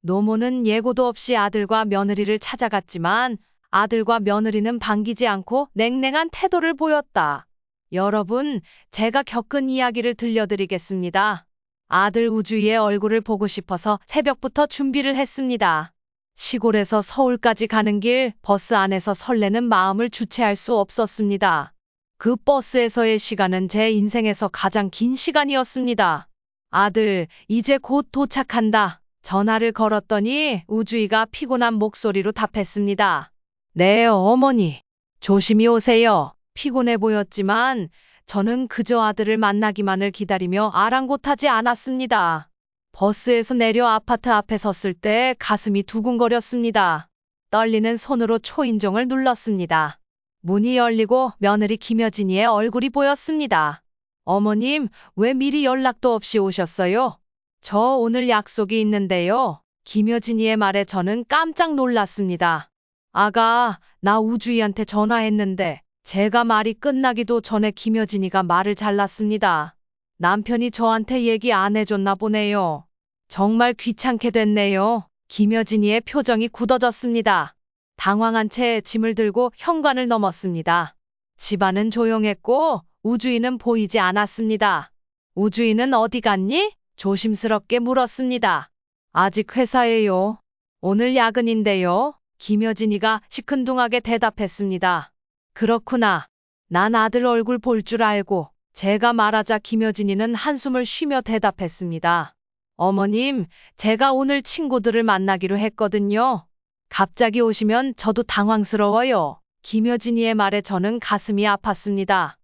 노모는 예고도 없이 아들과 며느리를 찾아갔지만 아들과 며느리는 반기지 않고 냉랭한 태도를 보였다. 여러분, 제가 겪은 이야기를 들려드리겠습니다. 아들 우주이의 얼굴을 보고 싶어서 새벽부터 준비를 했습니다. 시골에서 서울까지 가는 길 버스 안에서 설레는 마음을 주체할 수 없었습니다. 그 버스에서의 시간은 제 인생에서 가장 긴 시간이었습니다. 아들, 이제 곧 도착한다. 전화를 걸었더니 우주이가 피곤한 목소리로 답했습니다. 네, 어머니. 조심히 오세요. 피곤해 보였지만 저는 그저 아들을 만나기만을 기다리며 아랑곳하지 않았습니다. 버스에서 내려 아파트 앞에 섰을 때 가슴이 두근거렸습니다. 떨리는 손으로 초인종을 눌렀습니다. 문이 열리고 며느리 김여진이의 얼굴이 보였습니다. 어머님, 왜 미리 연락도 없이 오셨어요? 저 오늘 약속이 있는데요. 김여진이의 말에 저는 깜짝 놀랐습니다. 아가, 나 우주이한테 전화했는데 제가 말이 끝나기도 전에 김여진이가 말을 잘랐습니다. 남편이 저한테 얘기 안 해줬나 보네요. 정말 귀찮게 됐네요. 김여진이의 표정이 굳어졌습니다. 당황한 채 짐을 들고 현관을 넘었습니다. 집안은 조용했고 우주이는 보이지 않았습니다. 우주이는 어디 갔니? 조심스럽게 물었습니다. 아직 회사에요. 오늘 야근인데요. 김여진이가 시큰둥하게 대답했습니다. 그렇구나. 난 아들 얼굴 볼 줄 알고. 제가 말하자 김여진이는 한숨을 쉬며 대답했습니다. 어머님, 제가 오늘 친구들을 만나기로 했거든요. 갑자기 오시면 저도 당황스러워요. 김여진이의 말에 저는 가슴이 아팠습니다.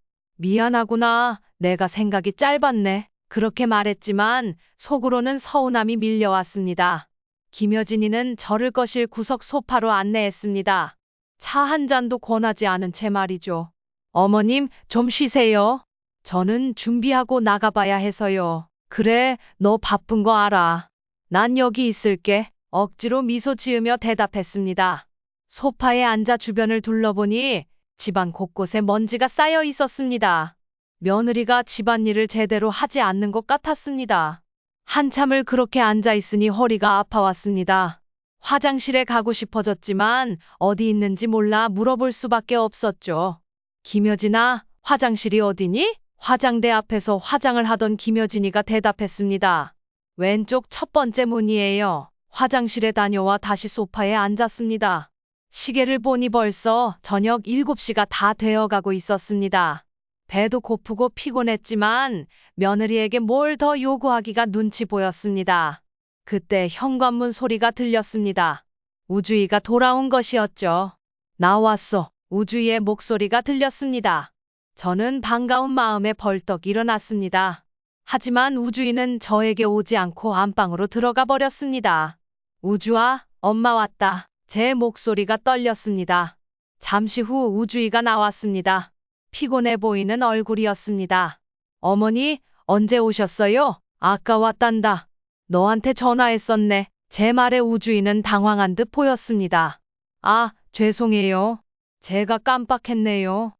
미안하구나. 내가 생각이 짧았네. 그렇게 말했지만 속으로는 서운함이 밀려왔습니다. 김여진이는 저를 거실 구석 소파로 안내했습니다. 차 한 잔도 권하지 않은 채 말이죠. 어머님, 좀 쉬세요. 저는 준비하고 나가봐야 해서요. 그래, 너 바쁜 거 알아. 난 여기 있을게. 억지로 미소 지으며 대답했습니다. 소파에 앉아 주변을 둘러보니 집안 곳곳에 먼지가 쌓여 있었습니다. 며느리가 집안일을 제대로 하지 않는 것 같았습니다. 한참을 그렇게 앉아 있으니 허리가 아파왔습니다. 화장실에 가고 싶어졌지만 어디 있는지 몰라 물어볼 수밖에 없었죠. 김여진아, 화장실이 어디니? 화장대 앞에서 화장을 하던 김여진이가 대답했습니다. 왼쪽 첫 번째 문이에요. 화장실에 다녀와 다시 소파에 앉았습니다. 시계를 보니 벌써 저녁 7시가 다 되어가고 있었습니다. 배도 고프고 피곤했지만 며느리에게 뭘 더 요구하기가 눈치 보였습니다. 그때 현관문 소리가 들렸습니다. 우주이가 돌아온 것이었죠. 나왔어. 우주이의 목소리가 들렸습니다. 저는 반가운 마음에 벌떡 일어났습니다. 하지만 우주이는 저에게 오지 않고 안방으로 들어가 버렸습니다. 우주아, 엄마 왔다. 제 목소리가 떨렸습니다. 잠시 후 우주이가 나왔습니다. 피곤해 보이는 얼굴이었습니다. 어머니, 언제 오셨어요? 아까 왔단다. 너한테 전화했었네. 제 말에 우주이는 당황한 듯 보였습니다. 아, 죄송해요. 제가 깜빡했네요.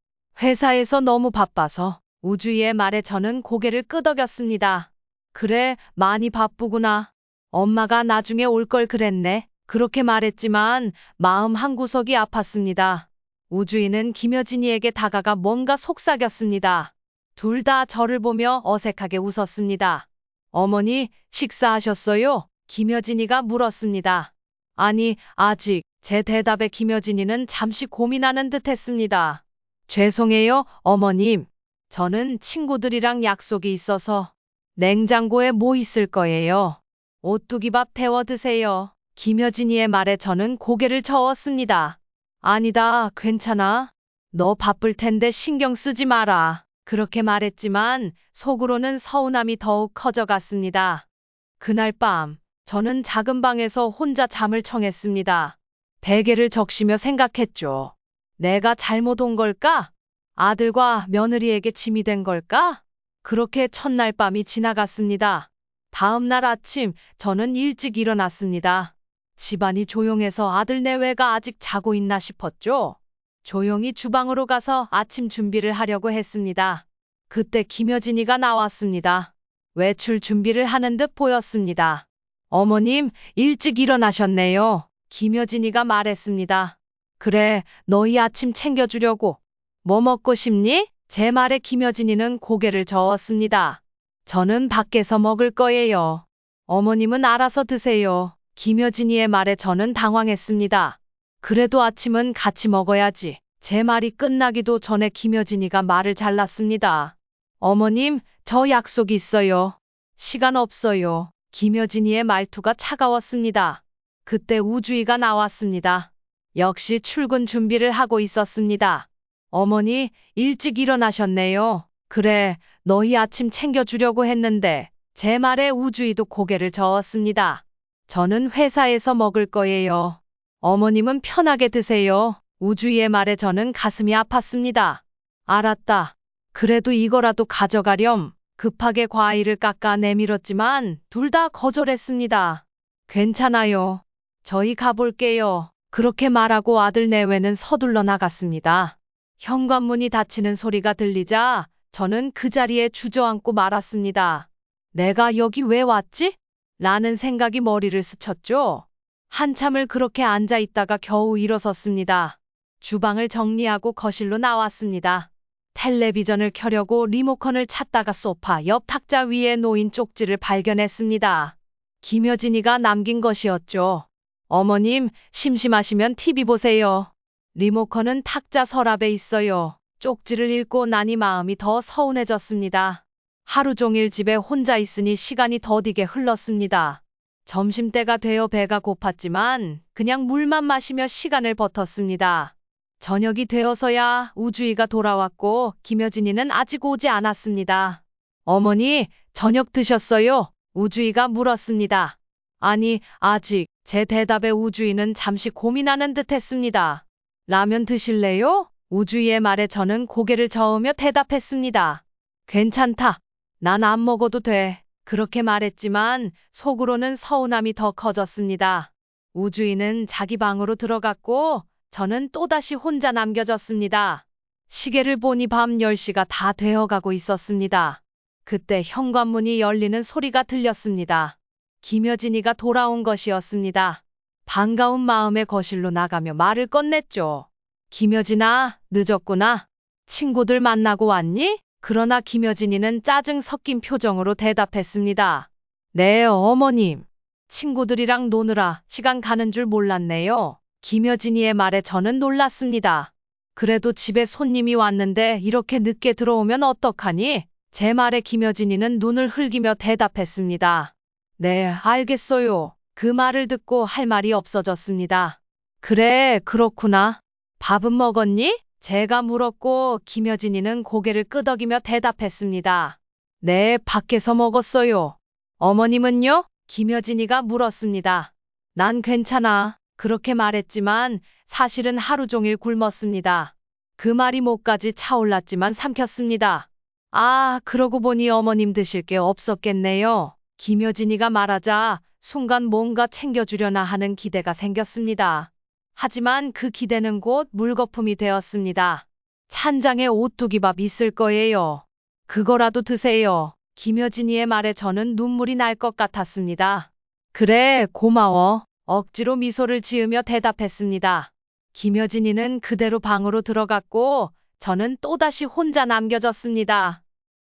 회사에서 너무 바빠서. 우주이의 말에 저는 고개를 끄덕였습니다. 그래, 많이 바쁘구나. 엄마가 나중에 올 걸 그랬네. 그렇게 말했지만 마음 한구석이 아팠습니다. 우주이는 김여진이에게 다가가 뭔가 속삭였습니다. 둘 다 저를 보며 어색하게 웃었습니다. 어머니, 식사하셨어요? 김여진이가 물었습니다. 아니, 아직. 제 대답에 김여진이는 잠시 고민하는 듯 했습니다. 죄송해요, 어머님. 저는 친구들이랑 약속이 있어서 냉장고에 뭐 있을 거예요. 오뚜기밥 데워 드세요. 김여진이의 말에 저는 고개를 저었습니다. 아니다, 괜찮아. 너 바쁠 텐데 신경 쓰지 마라. 그렇게 말했지만 속으로는 서운함이 더욱 커져갔습니다. 그날 밤, 저는 작은 방에서 혼자 잠을 청했습니다. 베개를 적시며 생각했죠. 내가 잘못 온 걸까? 아들과 며느리에게 짐이 된 걸까? 그렇게 첫날 밤이 지나갔습니다. 다음 날 아침, 저는 일찍 일어났습니다. 집안이 조용해서 아들 내외가 아직 자고 있나 싶었죠. 조용히 주방으로 가서 아침 준비를 하려고 했습니다. 그때 김여진이가 나왔습니다. 외출 준비를 하는 듯 보였습니다. 어머님, 일찍 일어나셨네요. 김여진이가 말했습니다. 그래, 너희 아침 챙겨주려고. 뭐 먹고 싶니? 제 말에 김여진이는 고개를 저었습니다. 저는 밖에서 먹을 거예요. 어머님은 알아서 드세요. 김여진이의 말에 저는 당황했습니다. 그래도 아침은 같이 먹어야지. 제 말이 끝나기도 전에 김여진이가 말을 잘랐습니다. 어머님, 저 약속 있어요. 시간 없어요. 김여진이의 말투가 차가웠습니다. 그때 우주이가 나왔습니다. 역시 출근 준비를 하고 있었습니다. 어머니, 일찍 일어나셨네요. 그래, 너희 아침 챙겨주려고 했는데, 제 말에 우주이도 고개를 저었습니다. 저는 회사에서 먹을 거예요. 어머님은 편하게 드세요. 우주이의 말에 저는 가슴이 아팠습니다. 알았다. 그래도 이거라도 가져가렴. 급하게 과일을 깎아 내밀었지만 둘 다 거절했습니다. 괜찮아요. 저희 가볼게요. 그렇게 말하고 아들 내외는 서둘러 나갔습니다. 현관문이 닫히는 소리가 들리자 저는 그 자리에 주저앉고 말았습니다. 내가 여기 왜 왔지? 라는 생각이 머리를 스쳤죠. 한참을 그렇게 앉아 있다가 겨우 일어섰습니다. 주방을 정리하고 거실로 나왔습니다. 텔레비전을 켜려고 리모컨을 찾다가 소파 옆 탁자 위에 놓인 쪽지를 발견했습니다. 김여진이가 남긴 것이었죠. 어머님, 심심하시면 TV 보세요. 리모컨은 탁자 서랍에 있어요. 쪽지를 읽고 나니 마음이 더 서운해졌습니다. 하루 종일 집에 혼자 있으니 시간이 더디게 흘렀습니다. 점심때가 되어 배가 고팠지만 그냥 물만 마시며 시간을 버텼습니다. 저녁이 되어서야 우주이가 돌아왔고 김여진이는 아직 오지 않았습니다. 어머니, 저녁 드셨어요? 우주이가 물었습니다. 아니, 아직. 제 대답에 우주이는 잠시 고민하는 듯 했습니다. 라면 드실래요? 우주이의 말에 저는 고개를 저으며 대답했습니다. 괜찮다. 난 안 먹어도 돼. 그렇게 말했지만 속으로는 서운함이 더 커졌습니다. 우주이는 자기 방으로 들어갔고 저는 또다시 혼자 남겨졌습니다. 시계를 보니 밤 10시가 다 되어가고 있었습니다. 그때 현관문이 열리는 소리가 들렸습니다. 김여진이가 돌아온 것이었습니다. 반가운 마음에 거실로 나가며 말을 꺼냈죠. 김여진아, 늦었구나. 친구들 만나고 왔니? 그러나 김여진이는 짜증 섞인 표정으로 대답했습니다. 네, 어머님. 친구들이랑 노느라 시간 가는 줄 몰랐네요. 김여진이의 말에 저는 놀랐습니다. 그래도 집에 손님이 왔는데 이렇게 늦게 들어오면 어떡하니? 제 말에 김여진이는 눈을 흘기며 대답했습니다. 네, 알겠어요. 그 말을 듣고 할 말이 없어졌습니다. 그래, 그렇구나. 밥은 먹었니? 제가 물었고 김여진이는 고개를 끄덕이며 대답했습니다. 네, 밖에서 먹었어요. 어머님은요? 김여진이가 물었습니다. 난 괜찮아. 그렇게 말했지만 사실은 하루 종일 굶었습니다. 그 말이 목까지 차올랐지만 삼켰습니다. 아, 그러고 보니 어머님 드실 게 없었겠네요. 김여진이가 말하자 순간 뭔가 챙겨주려나 하는 기대가 생겼습니다. 하지만 그 기대는 곧 물거품이 되었습니다. 찬장에 오뚜기밥 있을 거예요. 그거라도 드세요. 김여진이의 말에 저는 눈물이 날 것 같았습니다. 그래, 고마워. 억지로 미소를 지으며 대답했습니다. 김여진이는 그대로 방으로 들어갔고 저는 또다시 혼자 남겨졌습니다.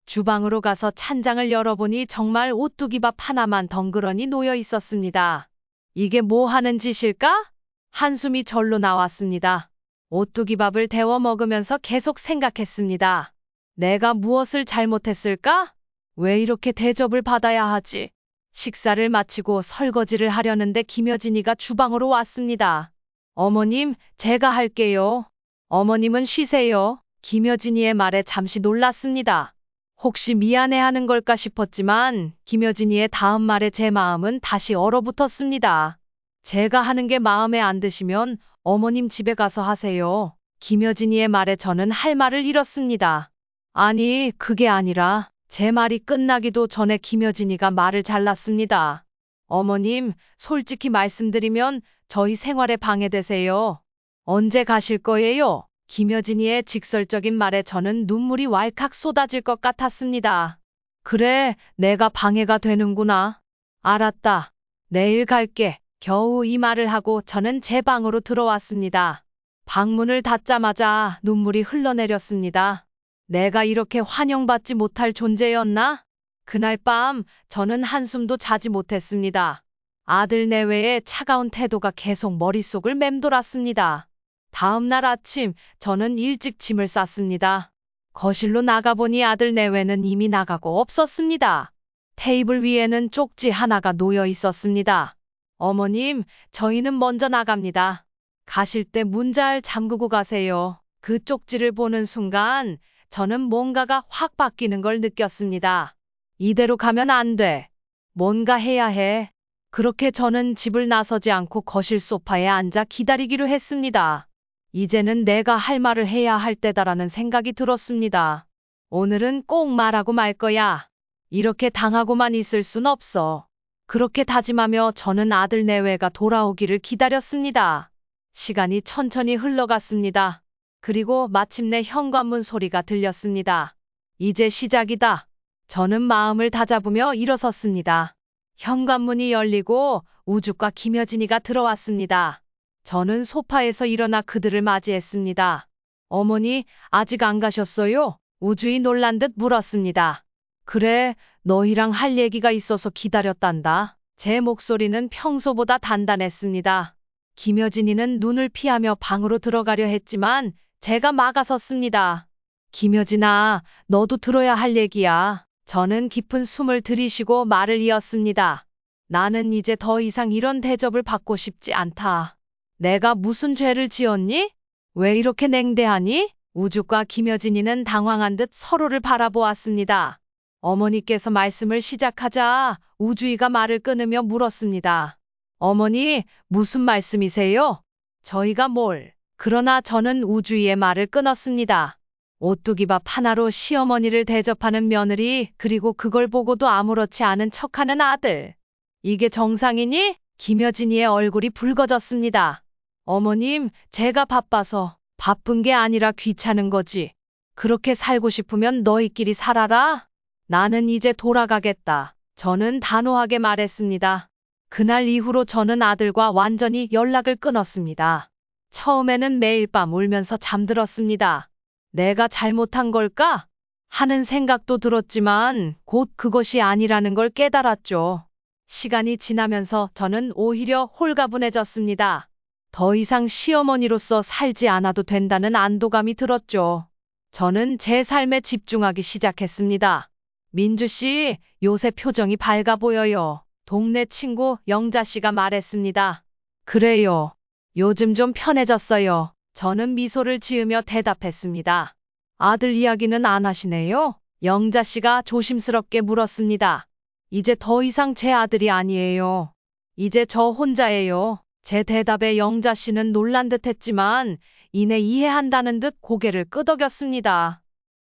주방으로 가서 찬장을 열어보니 정말 오뚜기밥 하나만 덩그러니 놓여 있었습니다. 이게 뭐 하는 짓일까? 한숨이 절로 나왔습니다. 오뚜기밥을 데워 먹으면서 계속 생각했습니다. 내가 무엇을 잘못했을까? 왜 이렇게 대접을 받아야 하지? 식사를 마치고 설거지를 하려는데 김여진이가 주방으로 왔습니다. 어머님, 제가 할게요. 어머님은 쉬세요. 김여진이의 말에 잠시 놀랐습니다. 혹시 미안해하는 걸까 싶었지만 김여진이의 다음 말에 제 마음은 다시 얼어붙었습니다. 제가 하는 게 마음에 안 드시면 어머님 집에 가서 하세요. 김여진이의 말에 저는 할 말을 잃었습니다. 아니, 그게 아니라 제 말이 끝나기도 전에 김여진이가 말을 잘랐습니다. 어머님, 솔직히 말씀드리면 저희 생활에 방해되세요. 언제 가실 거예요? 김여진이의 직설적인 말에 저는 눈물이 왈칵 쏟아질 것 같았습니다. 그래, 내가 방해가 되는구나. 알았다. 내일 갈게. 겨우 이 말을 하고 저는 제 방으로 들어왔습니다. 방문을 닫자마자 눈물이 흘러내렸습니다. 내가 이렇게 환영받지 못할 존재였나? 그날 밤 저는 한숨도 자지 못했습니다. 아들 내외의 차가운 태도가 계속 머릿속을 맴돌았습니다. 다음 날 아침 저는 일찍 짐을 쌌습니다. 거실로 나가보니 아들 내외는 이미 나가고 없었습니다. 테이블 위에는 쪽지 하나가 놓여 있었습니다. 어머님, 저희는 먼저 나갑니다. 가실 때 문 잘 잠그고 가세요. 그 쪽지를 보는 순간 저는 뭔가가 확 바뀌는 걸 느꼈습니다. 이대로 가면 안 돼. 뭔가 해야 해. 그렇게 저는 집을 나서지 않고 거실 소파에 앉아 기다리기로 했습니다. 이제는 내가 할 말을 해야 할 때다라는 생각이 들었습니다. 오늘은 꼭 말하고 말 거야. 이렇게 당하고만 있을 순 없어. 그렇게 다짐하며 저는 아들 내외가 돌아오기를 기다렸습니다. 시간이 천천히 흘러갔습니다. 그리고 마침내 현관문 소리가 들렸습니다. 이제 시작이다. 저는 마음을 다잡으며 일어섰습니다. 현관문이 열리고 우주과 김여진이가 들어왔습니다. 저는 소파에서 일어나 그들을 맞이했습니다. 어머니, 아직 안 가셨어요? 우주이 놀란 듯 물었습니다. 그래, 너희랑 할 얘기가 있어서 기다렸단다. 제 목소리는 평소보다 단단했습니다. 김여진이는 눈을 피하며 방으로 들어가려 했지만 제가 막아섰습니다. 김여진아, 너도 들어야 할 얘기야. 저는 깊은 숨을 들이쉬고 말을 이었습니다. 나는 이제 더 이상 이런 대접을 받고 싶지 않다. 내가 무슨 죄를 지었니? 왜 이렇게 냉대하니? 우주과 김여진이는 당황한 듯 서로를 바라보았습니다. 어머니께서 말씀을 시작하자 우주이가 말을 끊으며 물었습니다. 어머니, 무슨 말씀이세요? 저희가 뭘? 그러나 저는 우주이의 말을 끊었습니다. 오뚜기밥 하나로 시어머니를 대접하는 며느리, 그리고 그걸 보고도 아무렇지 않은 척하는 아들. 이게 정상이니? 김여진이의 얼굴이 붉어졌습니다. 어머님, 제가 바빠서. 바쁜 게 아니라 귀찮은 거지. 그렇게 살고 싶으면 너희끼리 살아라. 나는 이제 돌아가겠다. 저는 단호하게 말했습니다. 그날 이후로 저는 아들과 완전히 연락을 끊었습니다. 처음에는 매일 밤 울면서 잠들었습니다. 내가 잘못한 걸까? 하는 생각도 들었지만 곧 그것이 아니라는 걸 깨달았죠. 시간이 지나면서 저는 오히려 홀가분해졌습니다. 더 이상 시어머니로서 살지 않아도 된다는 안도감이 들었죠. 저는 제 삶에 집중하기 시작했습니다. 민주 씨, 요새 표정이 밝아 보여요. 동네 친구 영자 씨가 말했습니다. 그래요. 요즘 좀 편해졌어요. 저는 미소를 지으며 대답했습니다. 아들 이야기는 안 하시네요? 영자 씨가 조심스럽게 물었습니다. 이제 더 이상 제 아들이 아니에요. 이제 저 혼자예요. 제 대답에 영자 씨는 놀란 듯 했지만 이내 이해한다는 듯 고개를 끄덕였습니다.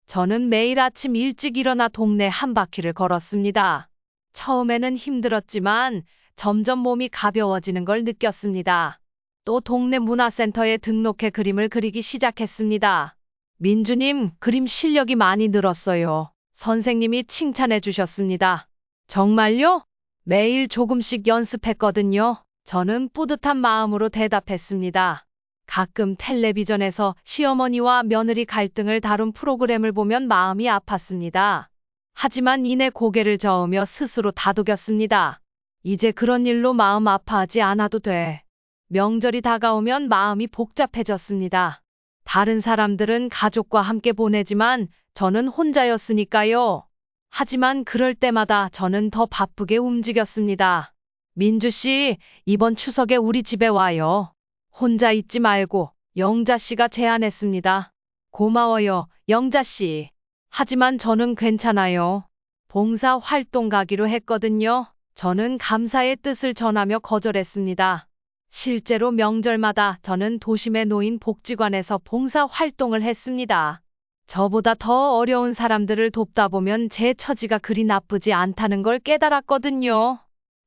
저는 매일 아침 일찍 일어나 동네 한 바퀴를 걸었습니다. 처음에는 힘들었지만 점점 몸이 가벼워지는 걸 느꼈습니다. 또 동네 문화센터에 등록해 그림을 그리기 시작했습니다. 민주님, 그림 실력이 많이 늘었어요. 선생님이 칭찬해 주셨습니다. 정말요? 매일 조금씩 연습했거든요. 저는 뿌듯한 마음으로 대답했습니다. 가끔 텔레비전에서 시어머니와 며느리 갈등을 다룬 프로그램을 보면 마음이 아팠습니다. 하지만 이내 고개를 저으며 스스로 다독였습니다. 이제 그런 일로 마음 아파하지 않아도 돼. 명절이 다가오면 마음이 복잡해졌습니다. 다른 사람들은 가족과 함께 보내지만 저는 혼자였으니까요. 하지만 그럴 때마다 저는 더 바쁘게 움직였습니다. 민주 씨, 이번 추석에 우리 집에 와요. 혼자 있지 말고. 영자 씨가 제안했습니다. 고마워요, 영자 씨. 하지만 저는 괜찮아요. 봉사 활동 가기로 했거든요. 저는 감사의 뜻을 전하며 거절했습니다. 실제로 명절마다 저는 도심에 놓인 복지관에서 봉사 활동을 했습니다. 저보다 더 어려운 사람들을 돕다 보면 제 처지가 그리 나쁘지 않다는 걸 깨달았거든요.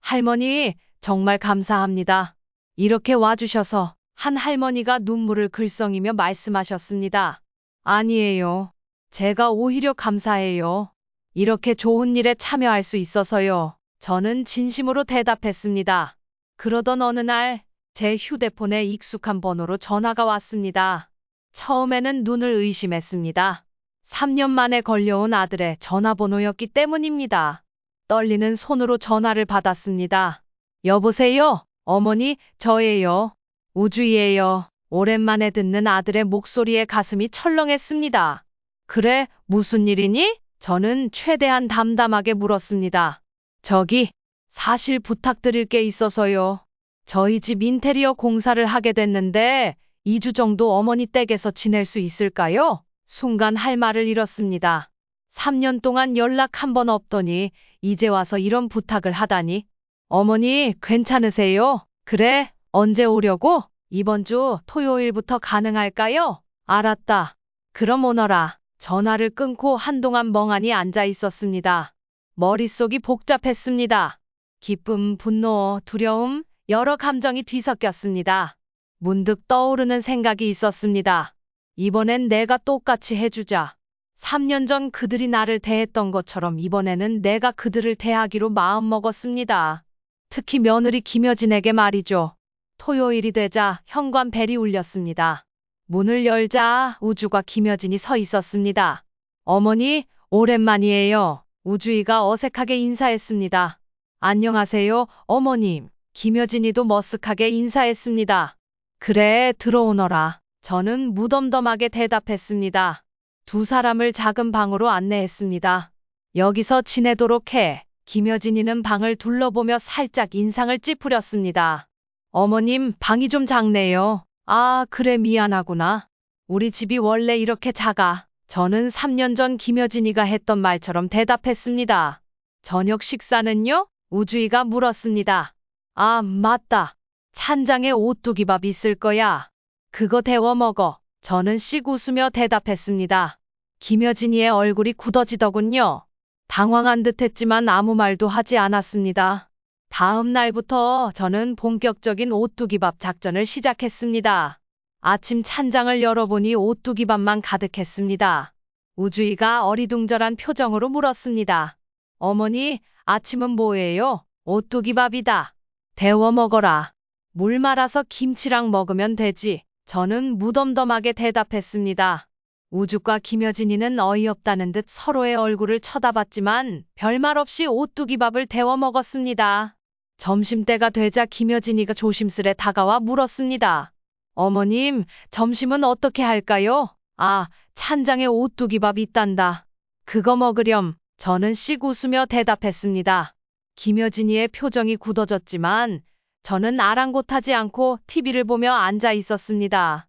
할머니, 정말 감사합니다. 이렇게 와주셔서. 한 할머니가 눈물을 글썽이며 말씀하셨습니다. 아니에요. 제가 오히려 감사해요. 이렇게 좋은 일에 참여할 수 있어서요. 저는 진심으로 대답했습니다. 그러던 어느 날 제 휴대폰에 익숙한 번호로 전화가 왔습니다. 처음에는 눈을 의심했습니다. 3년 만에 걸려온 아들의 전화번호였기 때문입니다. 떨리는 손으로 전화를 받았습니다. 여보세요? 어머니, 저예요. 우주이에요. 오랜만에 듣는 아들의 목소리에 가슴이 철렁했습니다. 그래, 무슨 일이니? 저는 최대한 담담하게 물었습니다. 저기, 사실 부탁드릴 게 있어서요. 저희 집 인테리어 공사를 하게 됐는데 2주 정도 어머니 댁에서 지낼 수 있을까요? 순간 할 말을 잃었습니다. 3년 동안 연락 한 번 없더니 이제 와서 이런 부탁을 하다니. 어머니, 괜찮으세요? 그래, 언제 오려고? 이번 주 토요일부터 가능할까요? 알았다. 그럼 오너라. 전화를 끊고 한동안 멍하니 앉아 있었습니다. 머릿속이 복잡했습니다. 기쁨, 분노, 두려움, 여러 감정이 뒤섞였습니다. 문득 떠오르는 생각이 있었습니다. 이번엔 내가 똑같이 해주자. 3년 전 그들이 나를 대했던 것처럼 이번에는 내가 그들을 대하기로 마음먹었습니다. 특히 며느리 김여진에게 말이죠. 토요일이 되자 현관벨이 울렸습니다. 문을 열자 우주가 김여진이 서 있었습니다. 어머니, 오랜만이에요. 우주이가 어색하게 인사했습니다. 안녕하세요, 어머님. 김여진이도 머쓱하게 인사했습니다. 그래, 들어오너라. 저는 무덤덤하게 대답했습니다. 두 사람을 작은 방으로 안내했습니다. 여기서 지내도록 해. 김여진이는 방을 둘러보며 살짝 인상을 찌푸렸습니다. 어머님, 방이 좀 작네요. 아, 그래, 미안하구나. 우리 집이 원래 이렇게 작아. 저는 3년 전 김여진이가 했던 말처럼 대답했습니다. 저녁 식사는요? 우주이가 물었습니다. 아, 맞다. 찬장에 오뚜기밥 있을 거야. 그거 데워 먹어. 저는 씩 웃으며 대답했습니다. 김여진이의 얼굴이 굳어지더군요. 당황한 듯했지만 아무 말도 하지 않았습니다. 다음 날부터 저는 본격적인 오뚜기밥 작전을 시작했습니다. 아침 찬장을 열어보니 오뚜기밥만 가득했습니다. 우주이가 어리둥절한 표정으로 물었습니다. 어머니, 아침은 뭐예요? 오뚜기밥이다. 데워 먹어라. 물 말아서 김치랑 먹으면 되지. 저는 무덤덤하게 대답했습니다. 우주과 김여진이는 어이없다는 듯 서로의 얼굴을 쳐다봤지만 별말 없이 오뚜기밥을 데워 먹었습니다. 점심때가 되자 김여진이가 조심스레 다가와 물었습니다. 어머님, 점심은 어떻게 할까요? 아, 찬장에 오뚜기밥 있단다. 그거 먹으렴. 저는 씩 웃으며 대답했습니다. 김여진이의 표정이 굳어졌지만 저는 아랑곳하지 않고 TV를 보며 앉아 있었습니다.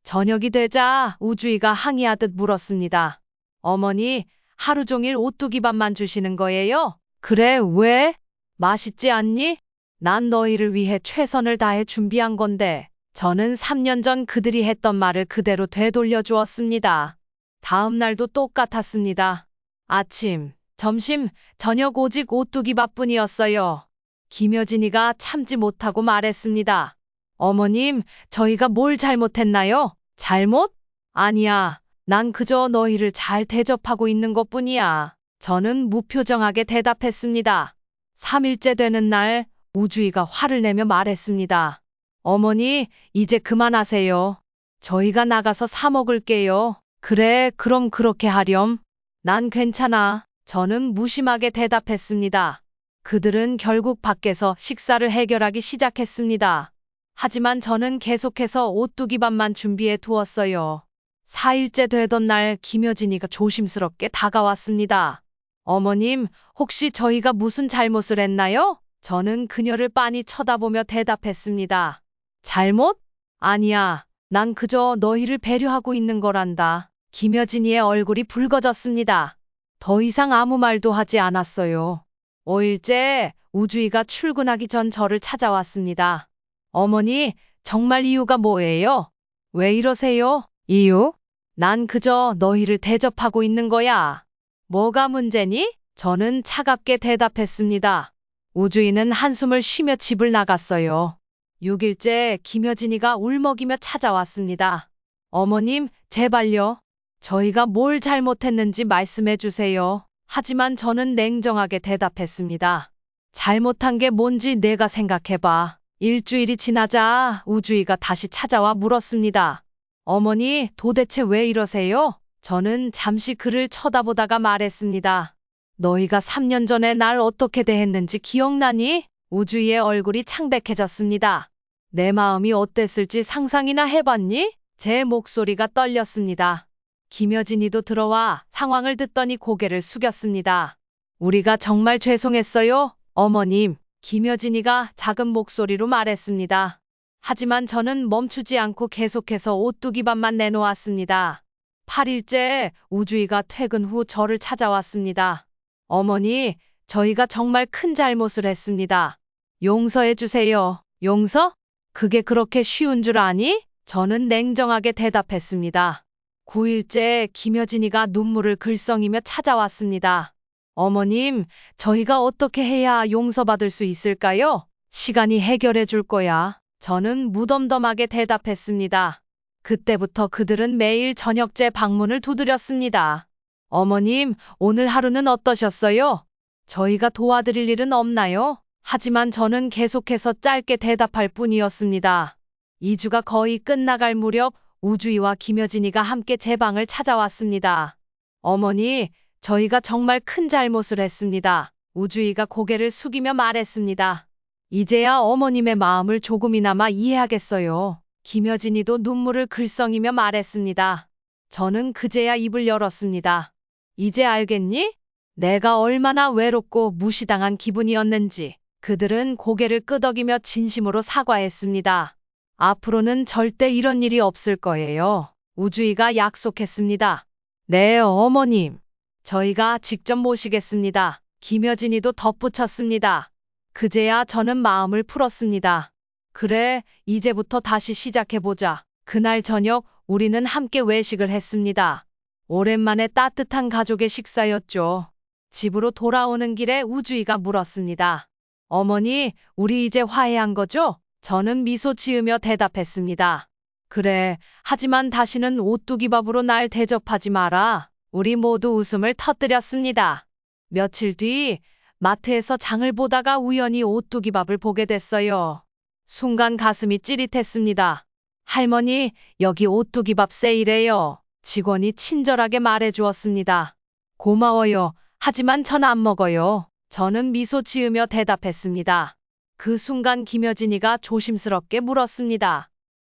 저녁이 되자 우주이가 항의하듯 물었습니다. 어머니, 하루 종일 오뚜기밥만 주시는 거예요? 그래, 왜? 맛있지 않니? 난 너희를 위해 최선을 다해 준비한 건데. 저는 3년 전 그들이 했던 말을 그대로 되돌려 주었습니다. 다음 날도 똑같았습니다. 아침, 점심, 저녁 오직 오뚜기밥뿐이었어요. 김여진이가 참지 못하고 말했습니다. 어머님, 저희가 뭘 잘못했나요? 잘못? 아니야. 난 그저 너희를 잘 대접하고 있는 것뿐이야. 저는 무표정하게 대답했습니다. 3일째 되는 날 우주이가 화를 내며 말했습니다. 어머니, 이제 그만하세요. 저희가 나가서 사 먹을게요. 그래, 그럼 그렇게 하렴. 난 괜찮아. 저는 무심하게 대답했습니다. 그들은 결국 밖에서 식사를 해결하기 시작했습니다. 하지만 저는 계속해서 오뚜기밥만 준비해 두었어요. 4일째 되던 날 김여진이가 조심스럽게 다가왔습니다. 어머님, 혹시 저희가 무슨 잘못을 했나요? 저는 그녀를 빤히 쳐다보며 대답했습니다. 잘못? 아니야. 난 그저 너희를 배려하고 있는 거란다. 김여진이의 얼굴이 붉어졌습니다. 더 이상 아무 말도 하지 않았어요. 5일째 우주이가 출근하기 전 저를 찾아왔습니다. 어머니, 정말 이유가 뭐예요? 왜 이러세요? 이유? 난 그저 너희를 대접하고 있는 거야. 뭐가 문제니? 저는 차갑게 대답했습니다. 우주이는 한숨을 쉬며 집을 나갔어요. 6일째 김여진이가 울먹이며 찾아왔습니다. 어머님, 제발요. 저희가 뭘 잘못했는지 말씀해 주세요. 하지만 저는 냉정하게 대답했습니다. 잘못한 게 뭔지 내가 생각해봐. 일주일이 지나자 우주이가 다시 찾아와 물었습니다. 어머니, 도대체 왜 이러세요? 저는 잠시 그를 쳐다보다가 말했습니다. 너희가 3년 전에 날 어떻게 대했는지 기억나니? 우주이의 얼굴이 창백해졌습니다. 내 마음이 어땠을지 상상이나 해봤니? 제 목소리가 떨렸습니다. 김여진이도 들어와 상황을 듣더니 고개를 숙였습니다. 우리가 정말 죄송했어요, 어머님. 김여진이가 작은 목소리로 말했습니다. 하지만 저는 멈추지 않고 계속해서 오뚜기밥만 내놓았습니다. 8일째 우주이가 퇴근 후 저를 찾아왔습니다. 어머니, 저희가 정말 큰 잘못을 했습니다. 용서해 주세요. 용서? 그게 그렇게 쉬운 줄 아니? 저는 냉정하게 대답했습니다. 9일째 김여진이가 눈물을 글썽이며 찾아왔습니다. 어머님, 저희가 어떻게 해야 용서받을 수 있을까요? 시간이 해결해 줄 거야. 저는 무덤덤하게 대답했습니다. 그때부터 그들은 매일 저녁 제 방문을 두드렸습니다. 어머님, 오늘 하루는 어떠셨어요? 저희가 도와드릴 일은 없나요? 하지만 저는 계속해서 짧게 대답할 뿐이었습니다. 2주가 거의 끝나갈 무렵 우주이와 김여진이가 함께 제 방을 찾아왔습니다. 어머니, 저희가 정말 큰 잘못을 했습니다. 우주이가 고개를 숙이며 말했습니다. 이제야 어머님의 마음을 조금이나마 이해하겠어요. 김여진이도 눈물을 글썽이며 말했습니다. 저는 그제야 입을 열었습니다. 이제 알겠니? 내가 얼마나 외롭고 무시당한 기분이었는지. 그들은 고개를 끄덕이며 진심으로 사과했습니다. 앞으로는 절대 이런 일이 없을 거예요. 우주이가 약속했습니다. 네, 어머님. 저희가 직접 모시겠습니다. 김여진이도 덧붙였습니다. 그제야 저는 마음을 풀었습니다. 그래, 이제부터 다시 시작해보자. 그날 저녁 우리는 함께 외식을 했습니다. 오랜만에 따뜻한 가족의 식사였죠. 집으로 돌아오는 길에 우주이가 물었습니다. 어머니, 우리 이제 화해한 거죠? 저는 미소 지으며 대답했습니다. 그래, 하지만 다시는 오뚜기밥으로 날 대접하지 마라. 우리 모두 웃음을 터뜨렸습니다. 며칠 뒤 마트에서 장을 보다가 우연히 오뚜기밥을 보게 됐어요. 순간 가슴이 찌릿했습니다. 할머니, 여기 오뚜기밥 세일해요. 직원이 친절하게 말해주었습니다. 고마워요. 하지만 전 안 먹어요. 저는 미소 지으며 대답했습니다. 그 순간 김여진이가 조심스럽게 물었습니다.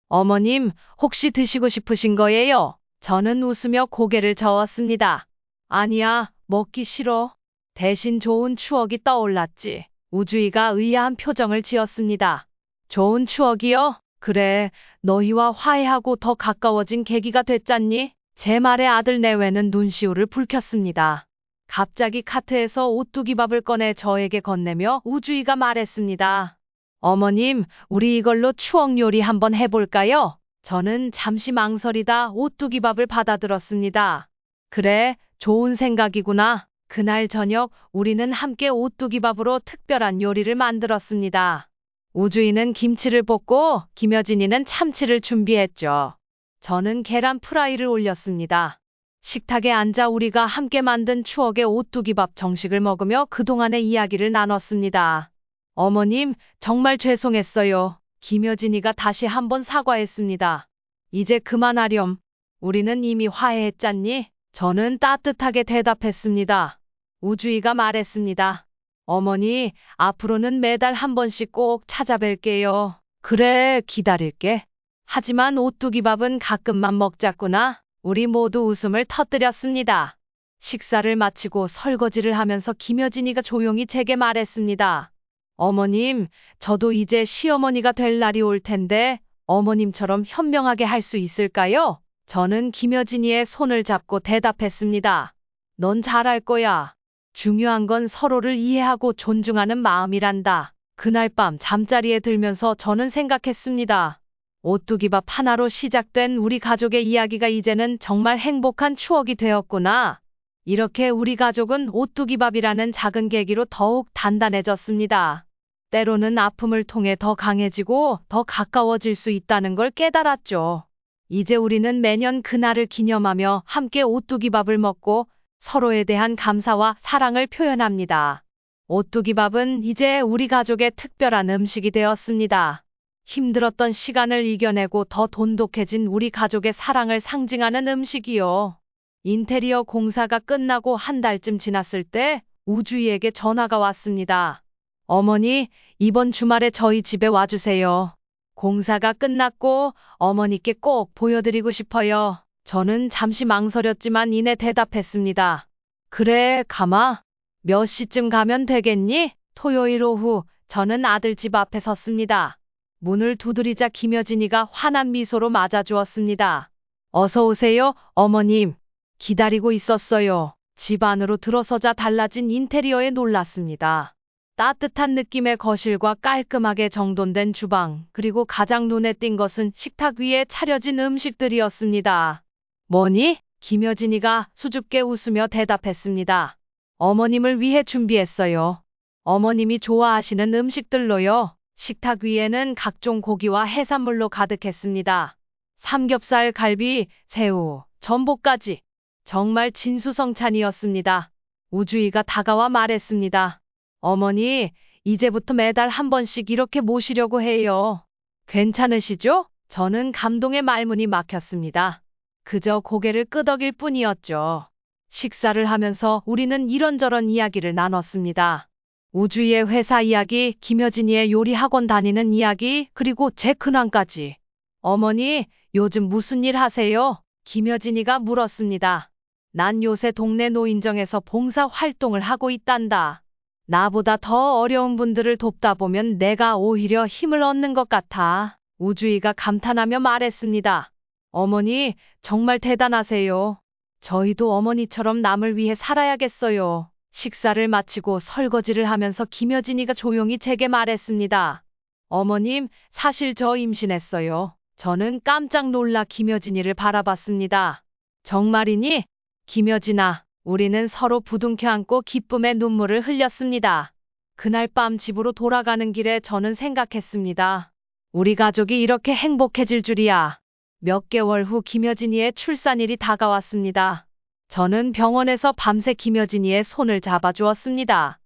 어머님, 혹시 드시고 싶으신 거예요? 저는 웃으며 고개를 저었습니다. 아니야, 먹기 싫어. 대신 좋은 추억이 떠올랐지. 우주이가 의아한 표정을 지었습니다. 좋은 추억이요? 그래, 너희와 화해하고 더 가까워진 계기가 됐잖니? 제 말에 아들 내외는 눈시울을 붉혔습니다. 갑자기 카트에서 오뚜기밥을 꺼내 저에게 건네며 우주이가 말했습니다. 어머님, 우리 이걸로 추억 요리 한번 해볼까요? 저는 잠시 망설이다 오뚜기밥을 받아들었습니다. 그래, 좋은 생각이구나. 그날 저녁 우리는 함께 오뚜기밥으로 특별한 요리를 만들었습니다. 우주이는 김치를 볶고 김여진이는 참치를 준비했죠. 저는 계란 프라이를 올렸습니다. 식탁에 앉아 우리가 함께 만든 추억의 오뚜기밥 정식을 먹으며 그동안의 이야기를 나눴습니다. 어머님, 정말 죄송했어요. 김여진이가 다시 한번 사과했습니다. 이제 그만하렴. 우리는 이미 화해했잖니? 저는 따뜻하게 대답했습니다. 우주이가 말했습니다. 어머니, 앞으로는 매달 한 번씩 꼭 찾아뵐게요. 그래, 기다릴게. 하지만 오뚜기밥은 가끔만 먹자꾸나. 우리 모두 웃음을 터뜨렸습니다. 식사를 마치고 설거지를 하면서 김여진이가 조용히 제게 말했습니다. 어머님, 저도 이제 시어머니가 될 날이 올 텐데 어머님처럼 현명하게 할 수 있을까요? 저는 김여진이의 손을 잡고 대답했습니다. 넌 잘할 거야. 중요한 건 서로를 이해하고 존중하는 마음이란다. 그날 밤 잠자리에 들면서 저는 생각했습니다. 오뚜기밥 하나로 시작된 우리 가족의 이야기가 이제는 정말 행복한 추억이 되었구나. 이렇게 우리 가족은 오뚜기밥이라는 작은 계기로 더욱 단단해졌습니다. 때로는 아픔을 통해 더 강해지고 더 가까워질 수 있다는 걸 깨달았죠. 이제 우리는 매년 그날을 기념하며 함께 오뚜기밥을 먹고 서로에 대한 감사와 사랑을 표현합니다. 오뚜기밥은 이제 우리 가족의 특별한 음식이 되었습니다. 힘들었던 시간을 이겨내고 더 돈독해진 우리 가족의 사랑을 상징하는 음식이요. 인테리어 공사가 끝나고 한 달쯤 지났을 때 우주이에게 전화가 왔습니다. 어머니, 이번 주말에 저희 집에 와주세요. 공사가 끝났고 어머니께 꼭 보여드리고 싶어요. 저는 잠시 망설였지만 이내 대답했습니다. 그래, 가마. 몇 시쯤 가면 되겠니? 토요일 오후 저는 아들 집 앞에 섰습니다. 문을 두드리자 김여진이가 환한 미소로 맞아주었습니다. 어서 오세요, 어머님. 기다리고 있었어요. 집 안으로 들어서자 달라진 인테리어에 놀랐습니다. 따뜻한 느낌의 거실과 깔끔하게 정돈된 주방, 그리고 가장 눈에 띈 것은 식탁 위에 차려진 음식들이었습니다. 뭐니? 김여진이가 수줍게 웃으며 대답했습니다. 어머님을 위해 준비했어요. 어머님이 좋아하시는 음식들로요. 식탁 위에는 각종 고기와 해산물로 가득했습니다. 삼겹살, 갈비, 새우, 전복까지. 정말 진수성찬이었습니다. 우주이가 다가와 말했습니다. 어머니, 이제부터 매달 한 번씩 이렇게 모시려고 해요. 괜찮으시죠? 저는 감동의 말문이 막혔습니다. 그저 고개를 끄덕일 뿐이었죠. 식사를 하면서 우리는 이런저런 이야기를 나눴습니다. 우주이의 회사 이야기, 김여진이의 요리 학원 다니는 이야기, 그리고 제 근황까지. 어머니, 요즘 무슨 일 하세요? 김여진이가 물었습니다. 난 요새 동네 노인정에서 봉사 활동을 하고 있단다. 나보다 더 어려운 분들을 돕다 보면 내가 오히려 힘을 얻는 것 같아. 우주이가 감탄하며 말했습니다. 어머니, 정말 대단하세요. 저희도 어머니처럼 남을 위해 살아야겠어요. 식사를 마치고 설거지를 하면서 김여진이가 조용히 제게 말했습니다. 어머님, 사실 저 임신했어요. 저는 깜짝 놀라 김여진이를 바라봤습니다. 정말이니? 김여진아, 우리는 서로 부둥켜 안고 기쁨의 눈물을 흘렸습니다. 그날 밤 집으로 돌아가는 길에 저는 생각했습니다. 우리 가족이 이렇게 행복해질 줄이야. 몇 개월 후 김여진이의 출산일이 다가왔습니다. 저는 병원에서 밤새 김여진이의 손을 잡아주었습니다.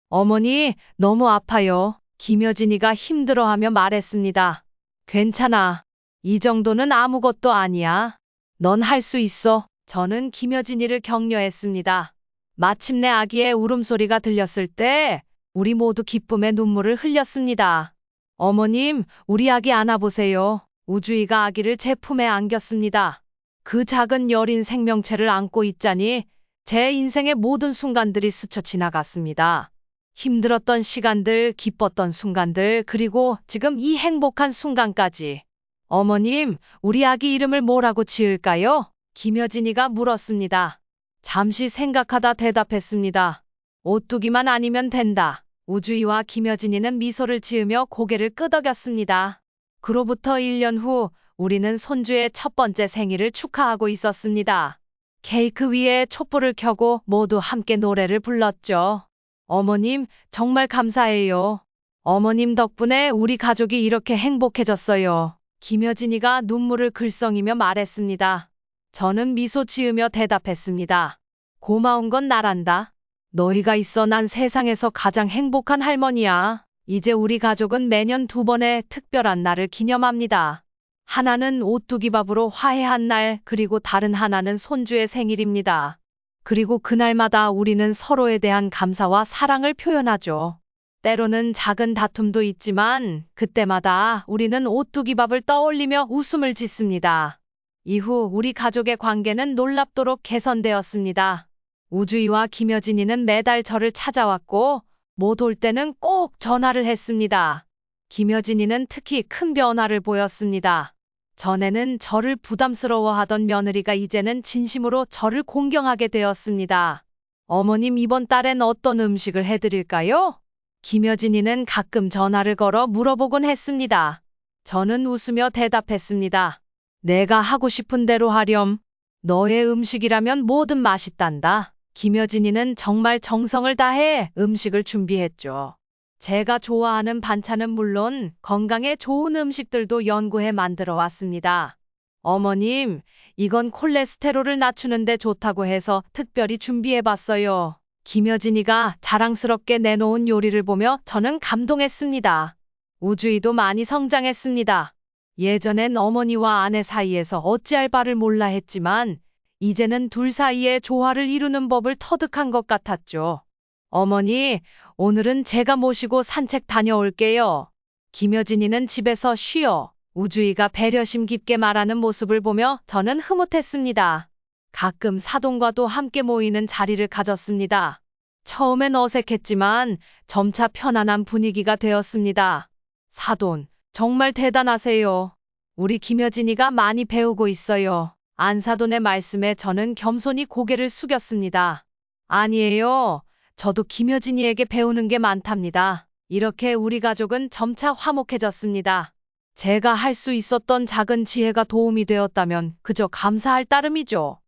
어머니, 너무 아파요. 김여진이가 힘들어하며 말했습니다. 괜찮아. 이 정도는 아무것도 아니야. 넌 할 수 있어. 저는 김여진이를 격려했습니다. 마침내 아기의 울음소리가 들렸을 때 우리 모두 기쁨의 눈물을 흘렸습니다. 어머님, 우리 아기 안아보세요. 우주이가 아기를 제 품에 안겼습니다. 그 작은 여린 생명체를 안고 있자니 제 인생의 모든 순간들이 스쳐 지나갔습니다. 힘들었던 시간들, 기뻤던 순간들, 그리고 지금 이 행복한 순간까지. 어머님, 우리 아기 이름을 뭐라고 지을까요? 김여진이가 물었습니다. 잠시 생각하다 대답했습니다. 오뚜기만 아니면 된다. 우주이와 김여진이는 미소를 지으며 고개를 끄덕였습니다. 그로부터 1년 후 우리는 손주의 첫 번째 생일을 축하하고 있었습니다. 케이크 위에 촛불을 켜고 모두 함께 노래를 불렀죠. 어머님, 정말 감사해요. 어머님 덕분에 우리 가족이 이렇게 행복해졌어요. 김여진이가 눈물을 글썽이며 말했습니다. 저는 미소 지으며 대답했습니다. 고마운 건 나란다. 너희가 있어 난 세상에서 가장 행복한 할머니야. 이제 우리 가족은 매년 2번의 특별한 날을 기념합니다. 하나는 오뚜기밥으로 화해한 날, 그리고 다른 하나는 손주의 생일입니다. 그리고 그날마다 우리는 서로에 대한 감사와 사랑을 표현하죠. 때로는 작은 다툼도 있지만 그때마다 우리는 오뚜기밥을 떠올리며 웃음을 짓습니다. 이후 우리 가족의 관계는 놀랍도록 개선되었습니다. 우주이와 김여진이는 매달 저를 찾아왔고 못 올 때는 꼭 전화를 했습니다. 김여진이는 특히 큰 변화를 보였습니다. 전에는 저를 부담스러워하던 며느리가 이제는 진심으로 저를 공경하게 되었습니다. 어머님, 이번 달엔 어떤 음식을 해드릴까요? 김여진이는 가끔 전화를 걸어 물어보곤 했습니다. 저는 웃으며 대답했습니다. 내가 하고 싶은 대로 하렴. 너의 음식이라면 뭐든 맛있단다. 김여진이는 정말 정성을 다해 음식을 준비했죠. 제가 좋아하는 반찬은 물론 건강에 좋은 음식들도 연구해 만들어 왔습니다. 어머님, 이건 콜레스테롤을 낮추는 데 좋다고 해서 특별히 준비해 봤어요. 김여진이가 자랑스럽게 내놓은 요리를 보며 저는 감동했습니다. 우주이도 많이 성장했습니다. 예전엔 어머니와 아내 사이에서 어찌할 바를 몰라 했지만 이제는 둘 사이의 조화를 이루는 법을 터득한 것 같았죠. 어머니, 오늘은 제가 모시고 산책 다녀올게요. 김여진이는 집에서 쉬어. 우주이가 배려심 깊게 말하는 모습을 보며 저는 흐뭇했습니다. 가끔 사돈과도 함께 모이는 자리를 가졌습니다. 처음엔 어색했지만 점차 편안한 분위기가 되었습니다. 사돈, 정말 대단하세요. 우리 김여진이가 많이 배우고 있어요. 안사돈의 말씀에 저는 겸손히 고개를 숙였습니다. 아니에요. 저도 김여진이에게 배우는 게 많답니다. 이렇게 우리 가족은 점차 화목해졌습니다. 제가 할 수 있었던 작은 지혜가 도움이 되었다면 그저 감사할 따름이죠.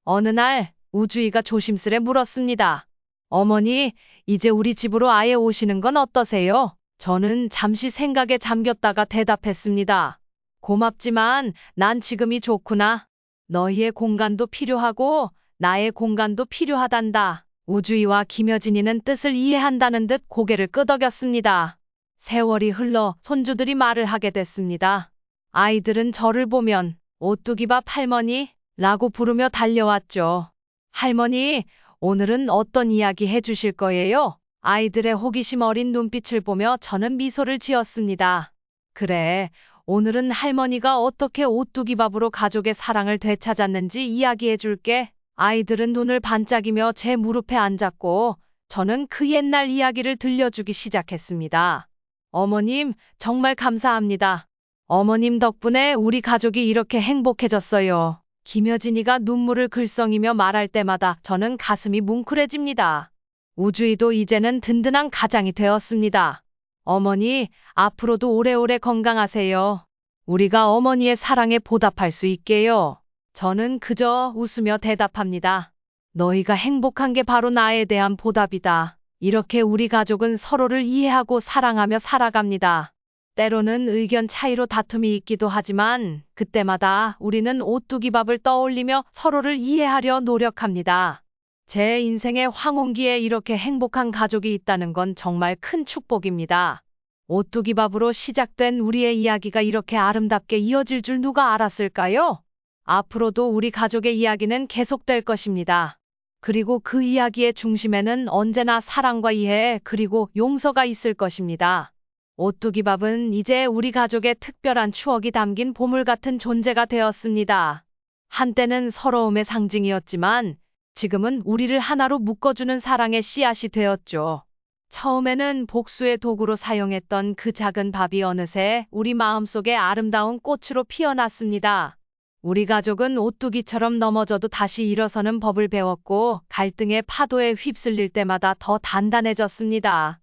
어느 날 우주이가 조심스레 물었습니다. 어머니, 이제 우리 집으로 아예 오시는 건 어떠세요? 저는 잠시 생각에 잠겼다가 대답했습니다. 고맙지만 난 지금이 좋구나. 너희의 공간도 필요하고 나의 공간도 필요하단다. 우주이와 김여진이는 뜻을 이해한다는 듯 고개를 끄덕였습니다. 세월이 흘러 손주들이 말을 하게 됐습니다. 아이들은 저를 보면 오뚜기밥 할머니 라고 부르며 달려왔죠. 할머니, 오늘은 어떤 이야기 해주실 거예요? 아이들의 호기심 어린 눈빛을 보며 저는 미소를 지었습니다. 그래, 오늘은 할머니가 어떻게 오뚜기밥으로 가족의 사랑을 되찾았는지 이야기해 줄게. 아이들은 눈을 반짝이며 제 무릎에 앉았고 저는 그 옛날 이야기를 들려주기 시작했습니다. 어머님, 정말 감사합니다. 어머님 덕분에 우리 가족이 이렇게 행복해졌어요. 김여진이가 눈물을 글썽이며 말할 때마다 저는 가슴이 뭉클해집니다. 우주이도 이제는 든든한 가장이 되었습니다. 어머니, 앞으로도 오래오래 건강하세요. 우리가 어머니의 사랑에 보답할 수 있게요. 저는 그저 웃으며 대답합니다. 너희가 행복한 게 바로 나에 대한 보답이다. 이렇게 우리 가족은 서로를 이해하고 사랑하며 살아갑니다. 때로는 의견 차이로 다툼이 있기도 하지만 그때마다 우리는 오뚜기밥을 떠올리며 서로를 이해하려 노력합니다. 제 인생의 황혼기에 이렇게 행복한 가족이 있다는 건 정말 큰 축복입니다. 오뚜기밥으로 시작된 우리의 이야기가 이렇게 아름답게 이어질 줄 누가 알았을까요? 앞으로도 우리 가족의 이야기는 계속될 것입니다. 그리고 그 이야기의 중심에는 언제나 사랑과 이해 그리고 용서가 있을 것입니다. 오뚜기밥은 이제 우리 가족의 특별한 추억이 담긴 보물 같은 존재가 되었습니다. 한때는 서러움의 상징이었지만 지금은 우리를 하나로 묶어주는 사랑의 씨앗이 되었죠. 처음에는 복수의 도구로 사용했던 그 작은 밥이 어느새 우리 마음속에 아름다운 꽃으로 피어났습니다. 우리 가족은 오뚜기처럼 넘어져도 다시 일어서는 법을 배웠고 갈등의 파도에 휩쓸릴 때마다 더 단단해졌습니다.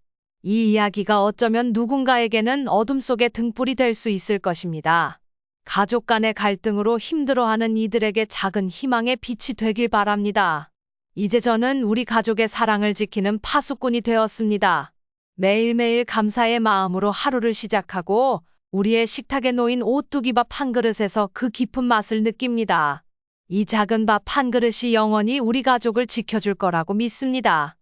이 이야기가 어쩌면 누군가에게는 어둠 속의 등불이 될 수 있을 것입니다. 가족 간의 갈등으로 힘들어하는 이들에게 작은 희망의 빛이 되길 바랍니다. 이제 저는 우리 가족의 사랑을 지키는 파수꾼이 되었습니다. 매일매일 감사의 마음으로 하루를 시작하고 우리의 식탁에 놓인 오뚜기밥 한 그릇에서 그 깊은 맛을 느낍니다. 이 작은 밥 한 그릇이 영원히 우리 가족을 지켜줄 거라고 믿습니다.